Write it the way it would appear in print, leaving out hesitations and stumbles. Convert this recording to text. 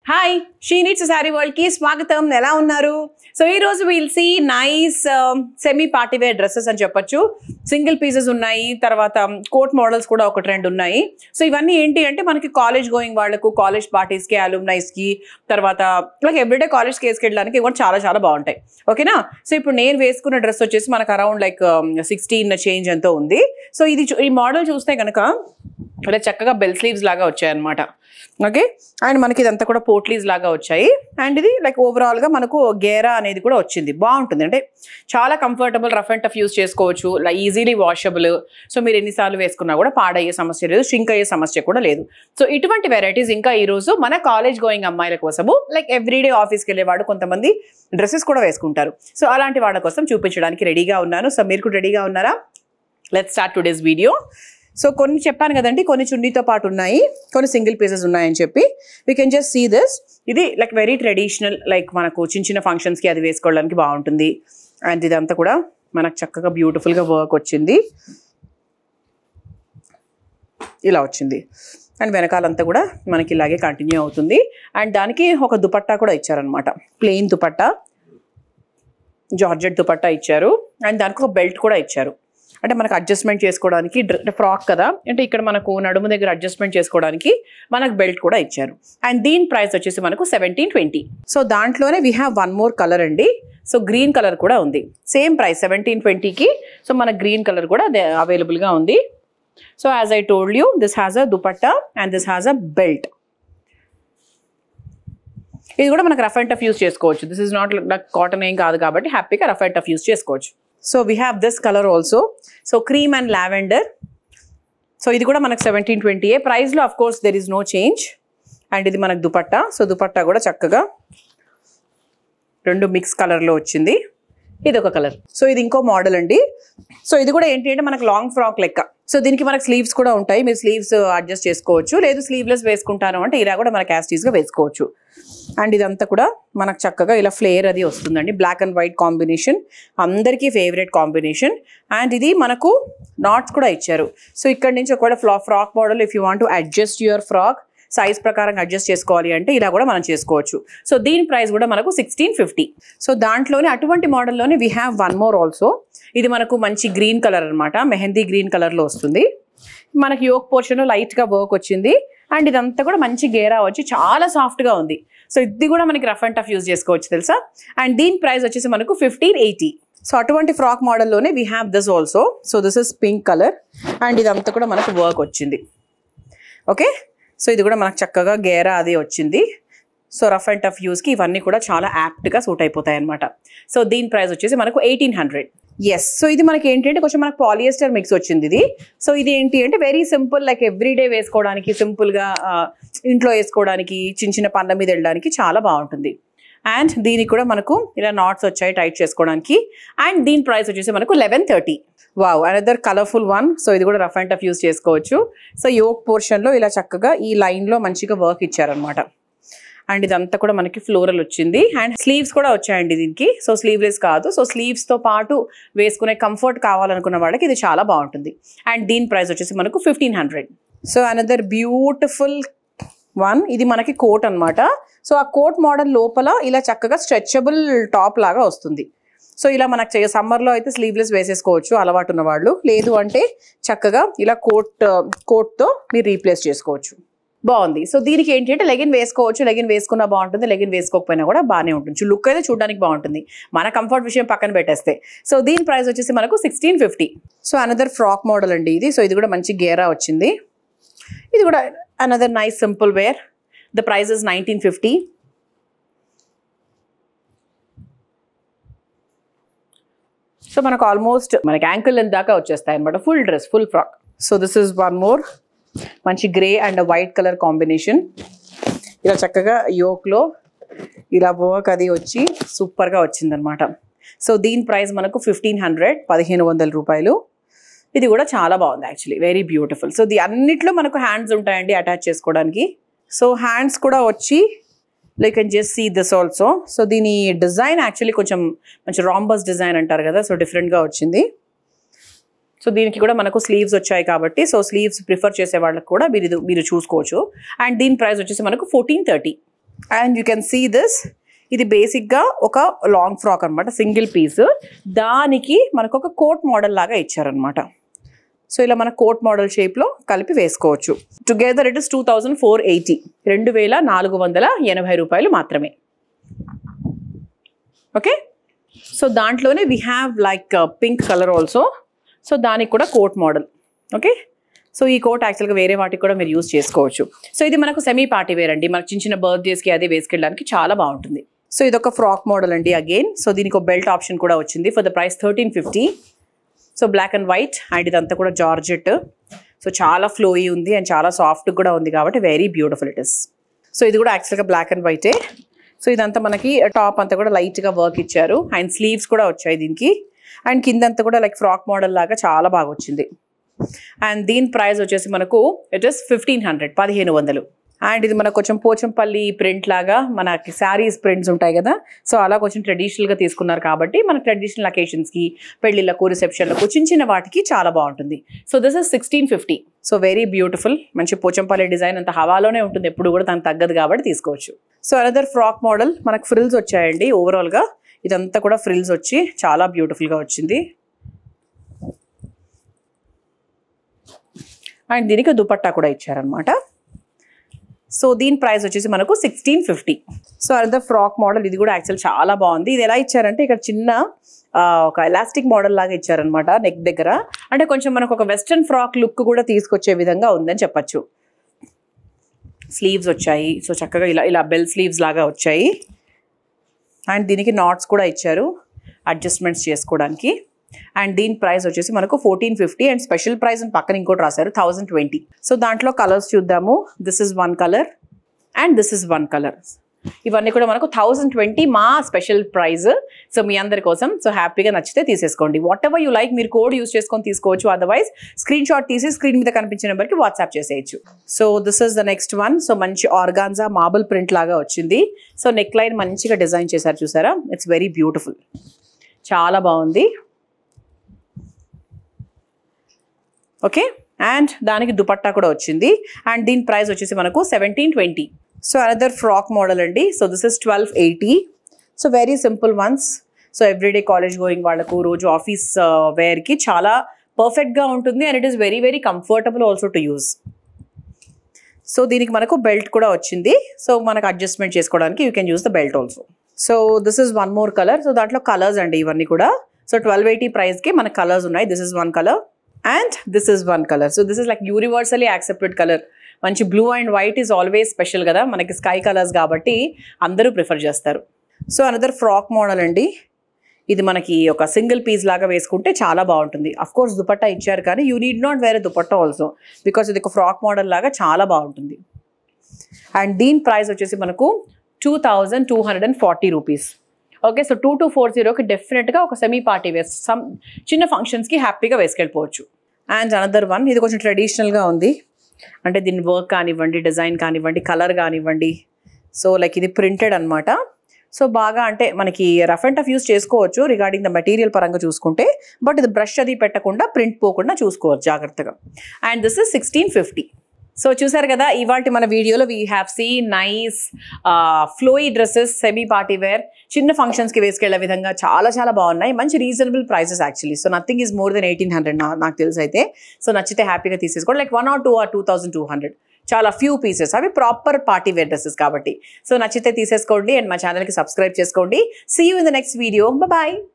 Hi she needs saree world కి స్వాగతం. ఎలా ఉన్నారు? సో ఈ రోజు will see nice semi party wear dresses అని చెప్పొచ్చు. సింగిల్ పీసెస్ ఉన్నాయి, తర్వాత కోట్ మోడల్స్ కూడా ఒక ట్రెండ్ ఉన్నాయి. సో ఇవన్నీ ఏంటి అంటే మనకి కాలేజ్ గోయింగ్ వాళ్ళకు, కాలేజ్ పార్టీస్ కి, అలూమ్నైస్ కి, తర్వాత లైక్ ఎవ్రీడే కాలేజ్ కి వేసుకెళ్ళడానికి కూడా చాలా చాలా బాగుంటాయి. ఓకేనా? సో ఇప్పుడు నేను వేసుకున్న డ్రెస్ వచ్చేసి మనకు అరౌండ్ లైక్ 16 చేంజ్ ఎంతో ఉంది. సో ఇది ఈ మోడల్ చూస్తే కనుక ఇలా చక్కగా బెల్ స్లీవ్స్ లాగా వచ్చాయన్నమాట. ఓకే, అండ్ మనకి ఇదంతా కూడా పోట్లీస్ లాగా వచ్చాయి. అండ్ ఇది లైక్ ఓవరాల్గా మనకు గేరా అనేది కూడా వచ్చింది. బాగుంటుంది, అంటే చాలా comfortable, rough and tough use చేసుకోవచ్చు, లైక్ ఈజీలీ వాషబుల్. సో మీరు ఎన్నిసార్లు వేసుకున్నా కూడా పాడయ్యే సమస్య లేదు, షింక్ అయ్యే సమస్య కూడా లేదు. సో ఇటువంటి వెరైటీస్ ఇంకా ఈరోజు మన కాలేజ్ గోయింగ్ అమ్మాయిల కోసము, లైక్ ఎవ్రీడే ఆఫీస్కి వెళ్ళేవాడు కొంతమంది డ్రెస్సెస్ కూడా వేసుకుంటారు. సో అలాంటి వాళ్ళ కోసం చూపించడానికి రెడీగా ఉన్నాను. సో మీరు కూడా రెడీగా ఉన్నారా? Let's start today's video. So కొన్ని చెప్పాను కదండి, కొన్ని చున్నీతో పాటు ఉన్నాయి, కొన్ని సింగిల్ పీసెస్ ఉన్నాయని చెప్పి. We can just see this. ఇది లైక్ వెరీ ట్రెడిషనల్, లైక్ మనకు చిన్న చిన్న ఫంక్షన్స్కి అది వేసుకోవడానికి బాగుంటుంది. అండ్ ఇదంతా కూడా మనకు చక్కగా బ్యూటిఫుల్గా వర్క్ వచ్చింది, ఇలా వచ్చింది. అండ్ వెనకాలంతా కూడా మనకి ఇలాగే కంటిన్యూ అవుతుంది. అండ్ దానికి ఒక దుపట్టా కూడా ఇచ్చారనమాట, ప్లెయిన్ దుపట్టా, జార్జెట్ దుపట్టా ఇచ్చారు. అండ్ దానికి ఒక బెల్ట్ కూడా ఇచ్చారు, అంటే మనకు అడ్జస్ట్మెంట్ చేసుకోవడానికి. ఫ్రాక్ కదా, అంటే ఇక్కడ మనకు నడుము దగ్గర అడ్జస్ట్మెంట్ చేసుకోవడానికి మనకు బెల్ట్ కూడా ఇచ్చారు. అండ్ దీని ప్రైస్ వచ్చేసి మనకు 1720. సో దాంట్లోనే we have one more colour అండి. సో గ్రీన్ కలర్ కూడా ఉంది, సేమ్ ప్రైస్ 1720కి. సో మన గ్రీన్ కలర్ కూడా అవైలబుల్గా ఉంది. So as I told you, this has a dupatta and this has a belt. ఇది కూడా మనకు రఫ్ అండ్ టఫ్ యూస్ చేసుకోవచ్చు. దిస్ ఇస్ నాట్ కాటన్ ఏం కాదు కాబట్టి హ్యాపీగా రఫ్ అండ్ టఫ్ యూస్ చేసుకోవచ్చు. So we have this colour also. So cream and lavender. So ఇది కూడా మనకు 1720. ప్రైస్లో of course there is no change. And ఇది మనకు దుపట్టా. సో దుపట్టా కూడా చక్కగా రెండు మిక్స్ కలర్లో వచ్చింది. ఇది ఒక కలర్. సో ఇది ఇంకో మోడల్ అండి. సో ఇది కూడా ఏంటి అంటే మనకు లాంగ్ ఫ్రాక్ లెక్క. సో దీనికి మనకు స్లీవ్స్ కూడా ఉంటాయి, మీరు స్లీవ్స్ అడ్జస్ట్ చేసుకోవచ్చు. లేదు స్లీవ్లెస్ వేసుకుంటాను అంటే ఇలా కూడా మనకు యాస్టీస్గా వేసుకోవచ్చు. అండ్ ఇదంతా కూడా మనకు చక్కగా ఇలా ఫ్లేర్ అది వస్తుందండి, బ్లాక్ అండ్ వైట్ కాంబినేషన్, అందరికీ ఫేవరెట్ కాంబినేషన్. అండ్ ఇది మనకు నాట్స్ కూడా ఇచ్చారు. సో ఇక్కడ నుంచి ఒకవేళ frock model, if you want to adjust your frock size ప్రకారం అడ్జస్ట్ చేసుకోవాలి అంటే ఇలా కూడా మనం చేసుకోవచ్చు. సో దీని ప్రైస్ కూడా మనకు 1650. సో దాంట్లోనే అటువంటి మోడల్లోనే we have one more also. ఇది మనకు మంచి గ్రీన్ కలర్ అనమాట, మెహందీ గ్రీన్ కలర్లో వస్తుంది. మనకి యోక్ పోర్షన్ లైట్గా వర్క్ వచ్చింది. అండ్ ఇదంతా కూడా మంచి గేరా వచ్చి చాలా సాఫ్ట్గా ఉంది. సో ఇది కూడా మనకి రఫ్ అండ్ టఫ్ యూజ్ చేసుకోవచ్చు తెలుసా. అండ్ దీని ప్రైస్ వచ్చేసి మనకు 1580. సో అటువంటి ఫ్రాక్ మోడల్లోనే we have this also. So this is pink colour. And ఇదంతా కూడా మనకు వర్క్ వచ్చింది. ఓకే, సో ఇది కూడా మనకు చక్కగా గేరా అది వచ్చింది. సో రఫ్ అండ్ టఫ్ యూస్కి ఇవన్నీ కూడా చాలా యాప్ట్గా సూట్ అయిపోతాయి అనమాట. సో దీని ప్రైస్ వచ్చేసి మనకు 1800. ఎస్, సో ఇది మనకి ఏంటంటే కొంచెం మనకు పాలియస్టర్ మిక్స్ వచ్చింది ఇది. సో ఇది ఏంటి అంటే వెరీ సింపుల్, లైక్ ఎవ్రీడే వేసుకోవడానికి, సింపుల్గా ఇంట్లో వేసుకోవడానికి, చిన్న చిన్న పనుల మీద వెళ్ళడానికి చాలా బాగుంటుంది. అండ్ దీనికి కూడా మనకు ఇలా నాట్స్ వచ్చాయి టైట్ చేసుకోవడానికి. అండ్ దీని ప్రైస్ వచ్చేసి మనకు 1130. Wow, another colourful one. So ఇది కూడా రఫ్ అండ్ టఫ్ యూస్ చేసుకోవచ్చు. సో యోక్ పోర్షన్లో ఇలా చక్కగా ఈ లైన్లో మంచిగా వర్క్ ఇచ్చారనమాట. అండ్ ఇదంతా కూడా మనకి ఫ్లోరల్ వచ్చింది. అండ్ స్లీవ్స్ కూడా వచ్చాయండి దీనికి. సో స్లీవ్లెస్ కాదు, సో స్లీవ్స్తో పాటు వేసుకునే కంఫర్ట్ కావాలనుకున్న వాళ్ళకి ఇది చాలా బాగుంటుంది. అండ్ దీని ప్రైస్ వచ్చేసి మనకు 1500. So another beautiful one. ఇది మనకి కోట్ అనమాట. సో ఆ కోట్ మోడల్ లోపల ఇలా చక్కగా స్ట్రెచబుల్ టాప్ లాగా వస్తుంది. సో ఇలా మనకు సమ్మర్లో అయితే స్లీవ్లెస్ వేసేసుకోవచ్చు అలవాటు ఉన్న వాళ్ళు. లేదు అంటే చక్కగా ఇలా కోట్తో మీరు రీప్లేస్ చేసుకోవచ్చు. బాగుంది. సో దీనికి ఏంటి అంటే లెగిన్ వేసుకోవచ్చు, లెగిన్ వేసుకున్నా బాగుంటుంది, లెగిన్ వేసుకోకపోయినా కూడా బాగానే ఉంటుంది. లుక్ అయితే చూడడానికి బాగుంటుంది, మన కంఫర్ట్ విషయం పక్కన పెట్టేస్తే. సో దీని ప్రైస్ వచ్చేసి మనకు 1650. సో అనదర్ ఫ్రాక్ మోడల్ అండి ఇది. సో ఇది కూడా మంచి గేరా వచ్చింది. ఇది కూడా another nice simple wear. The price is 1950. So మనకు ఆల్మోస్ట్ మనకి యాంకిల్ లెంత్ దాకా వచ్చేస్తాయి అనమాట, full dress, full frock. So this is one more మంచి grey and white colour combination. ఇలా చక్కగా యోక్లో ఇలా వర్క్ అది వచ్చి సూపర్గా వచ్చిందనమాట. సో దీని ప్రైస్ మనకు 1500, 1500 రూపాయలు. ఇది కూడా చాలా బాగుంది యాక్చువల్లీ, వెరీ బ్యూటిఫుల్. సో అన్నిట్లో మనకు హ్యాండ్స్ ఉంటాయండి అటాచ్ చేసుకోవడానికి. సో హ్యాండ్స్ కూడా వచ్చి like and just see this also. So దీని డిజైన్ యాక్చువల్లీ కొంచెం మంచి రాంబస్ డిజైన్ అంటారు కదా, సో డిఫరెంట్గా వచ్చింది. సో దీనికి కూడా మనకు స్లీవ్స్ వచ్చాయి కాబట్టి, సో స్లీవ్స్ ప్రిఫర్ చేసే వాళ్ళకి కూడా మీరు చూసుకోవచ్చు. అండ్ దీని ప్రైస్ వచ్చేసి మనకు 1430. And you can see this, ఇది బేసిక్గా ఒక లాంగ్ ఫ్రాక్ అనమాట, సింగిల్ పీస్. దానికి మనకు ఒక కోట్ మోడల్ లాగా ఇచ్చారనమాట. సో ఇలా మన కోట్ మోడల్ షేప్లో కలిపి వేసుకోవచ్చు. టుగెదర్ ఇట్ ఇస్ 2480, 2480 రూపాయలు మాత్రమే. ఓకే, సో దాంట్లోనే we have like pink colour also. So దానికి కూడా కోట్ మోడల్. ఓకే, సో ఈ కోట్ యాక్చువల్గా వేరే వాటికి కూడా మీరు యూస్ చేసుకోవచ్చు. సో ఇది మనకు సెమీ పార్టీ వేర్ అండి, మనకు చిన్న చిన్న బర్త్డేస్కి అదే వేసుకెళ్ళడానికి చాలా బాగుంటుంది. సో ఇది ఒక ఫ్రాక్ మోడల్ అండి అగైన్. సో దీనికి ఒక బెల్ట్ ఆప్షన్ కూడా వచ్చింది for the price 1350. So black and white, and ఇదంతా కూడా జార్జెట్. సో చాలా ఫ్లోయీ ఉంది అండ్ చాలా సాఫ్ట్ కూడా ఉంది కాబట్టి very beautiful it is. So ఇది కూడా యాక్చువల్గా బ్లాక్ అండ్ వైటే. సో ఇదంతా మనకి టాప్ అంతా కూడా లైట్గా వర్క్ ఇచ్చారు అండ్ స్లీవ్స్ కూడా వచ్చాయి దీనికి. అండ్ కిందంతా కూడా లైక్ ఫ్రాక్ మోడల్ లాగా చాలా బాగా వచ్చింది. అండ్ దీని ప్రైస్ వచ్చేసి మనకు ఇట్ ఇస్ 1500, 1500. అండ్ ఇది మనకు కొంచెం పోచంపల్లి ప్రింట్ లాగా, మనకి శారీస్ ప్రింట్స్ ఉంటాయి కదా, సో అలా కొంచెం ట్రెడిషనల్గా తీసుకున్నారు కాబట్టి మన ట్రెడిషనల్ అకేషన్స్కి, పెళ్ళిళ్ళకు, రిసెప్షన్లకు, చిన్న చిన్న వాటికి చాలా బాగుంటుంది. So this is 1650. So very beautiful, మంచి పోచంపల్లి డిజైన్, అంత హవాలోనే ఉంటుంది ఎప్పుడు కూడా, దానికి తగ్గదు కాబట్టి తీసుకోవచ్చు. సో అనదర్ ఫ్రాక్ మోడల్, మనకు ఫ్రిల్స్ వచ్చాయండి. ఓవరాల్గా ఇదంతా కూడా ఫ్రిల్స్ వచ్చి చాలా బ్యూటిఫుల్గా వచ్చింది. అండ్ దీనికి దుపట్టా కూడా ఇచ్చారనమాట. సో దీని ప్రైస్ వచ్చేసి మనకు 1650. సో అదర్ ఫ్రాక్ మోడల్, ఇది కూడా యాక్చువల్ చాలా బాగుంది. ఇది ఎలా ఇచ్చారంటే ఇక్కడ చిన్న ఒక ఎలాస్టిక్ మోడల్ లాగా ఇచ్చారనమాట నెక్ దగ్గర. అంటే కొంచెం మనకు ఒక వెస్ట్రన్ ఫ్రాక్ లుక్ కూడా తీసుకొచ్చే విధంగా ఉందని చెప్పచ్చు. స్లీవ్స్ వచ్చాయి, సో చక్కగా ఇలా ఇలా బెల్ స్లీవ్స్ లాగా వచ్చాయి. అండ్ దీనికి నాట్స్ కూడా ఇచ్చారు అడ్జస్ట్మెంట్స్ చేసుకోవడానికి. అండ్ దీని ప్రైస్ వచ్చేసి మనకు 1450. అండ్ స్పెషల్ ప్రైస్ అని పక్కన ఇంకోటి రాశారు 1020. సో దాంట్లో కలర్స్ చూద్దాము. This is one colour and this is one colour. ఇవన్నీ కూడా మనకు 1020 మా స్పెషల్ ప్రైస్. సో మీ అందరి కోసం. సో హ్యాపీగా నచ్చితే తీసేసుకోండి. వాట్ ఎవర్ యూ లైక్, మీరు కోడ్ యూస్ చేసుకొని తీసుకోవచ్చు. అదర్వైజ్ స్క్రీన్ షాట్ తీసి స్క్రీన్ మీద కనిపించిన నెంబర్కి వాట్సాప్ చేసేయచ్చు. So this is the next one. So మంచి ఆర్గాన్జా మార్బుల్ ప్రింట్ లాగా వచ్చింది. సో నెక్ లైన్ మంచిగా డిజైన్ చేశారు, చూసారా? ఇట్స్ వెరీ బ్యూటిఫుల్, చాలా బాగుంది. ఓకే, అండ్ దానికి దుపట్టా కూడా వచ్చింది. అండ్ దీని ప్రైస్ వచ్చేసి మనకు 1720. సో అనదర్ ఫ్రాక్ మోడల్ అండి. So this is 1280. So very simple once. So everyday college going వాళ్ళకు, రోజు ఆఫీస్ వేర్కి చాలా పర్ఫెక్ట్గా ఉంటుంది. And it is very very comfortable also to use. So దీనికి మనకు బెల్ట్ కూడా వచ్చింది. సో మనకు అడ్జస్ట్మెంట్ చేసుకోవడానికి you can use the belt also. So this is one more colour. So దాంట్లో కలర్స్ అండి ఇవన్నీ కూడా. సో 1280 ప్రైస్కి మనకు కలర్స్ ఉన్నాయి. This is one colour and this is one color. So this is like universally accepted color. మంచి blue and white is always special కదా, మనకి స్కై కలర్స్ కాబట్టి అందరూ ప్రిఫర్ చేస్తారు. సో అనదర్ ఫ్రాక్ మోడల్ అండి. ఇది మనకి ఒక సింగిల్ పీస్ లాగా వేసుకుంటే చాలా బాగుంటుంది. అఫ్ కోర్స్ దుపట్టా ఇచ్చారు కానీ you need not wear dupatta also, because ఇది ఒక ఫ్రాక్ మోడల్ లాగా చాలా బాగుంటుంది. అండ్ దీని ప్రైస్ వచ్చేసి మనకు 2240 రూపీస్. ఓకే, సో 2240కి డెఫినెట్గా ఒక సెమీ పార్టీ వేర్, సమ్ చిన్న ఫంక్షన్స్కి హ్యాపీగా వేసుకెళ్ళిపోవచ్చు. అండ్ అనదర్ వన్, ఇది కొంచెం ట్రెడిషనల్గా ఉంది. అంటే దీని వర్క్ కానివ్వండి, డిజైన్ కానివ్వండి, కలర్ కానివ్వండి. సో లైక్ ఇది ప్రింటెడ్ అనమాట. సో బాగా అంటే మనకి రఫ్ అండ్ టఫ్ యూస్ చేసుకోవచ్చు రిగార్డింగ్ ద మెటీరియల్ పరంగా చూసుకుంటే. బట్ ఇది బ్రష్ అది పెట్టకుండా, ప్రింట్ పోకుండా చూసుకోవచ్చు జాగ్రత్తగా. And this is 1650. సో చూసారు కదా, ఇవాళ మన వీడియోలో we have seen nice flowy dresses, semi party wear, చిన్న ఫంక్షన్స్కి వేసుకెళ్లే విధంగా చాలా చాలా బాగున్నాయి. మంచి reasonable prices actually. So nothing is more than 1800 నాకు తెలిసి అయితే. సో నచ్చితే హ్యాపీగా తీసేసుకోండి. లైక్ 1 or 2 or 2200, చాలా ఫ్యూ పీసెస్, అవి ప్రాపర్ పార్టీ వేర్ డ్రెస్సెస్ కాబట్టి. సో నచ్చితే తీసేసుకోండి అండ్ మా ఛానల్కి సబ్స్క్రైబ్ చేసుకోండి. See you in the next video. Bye.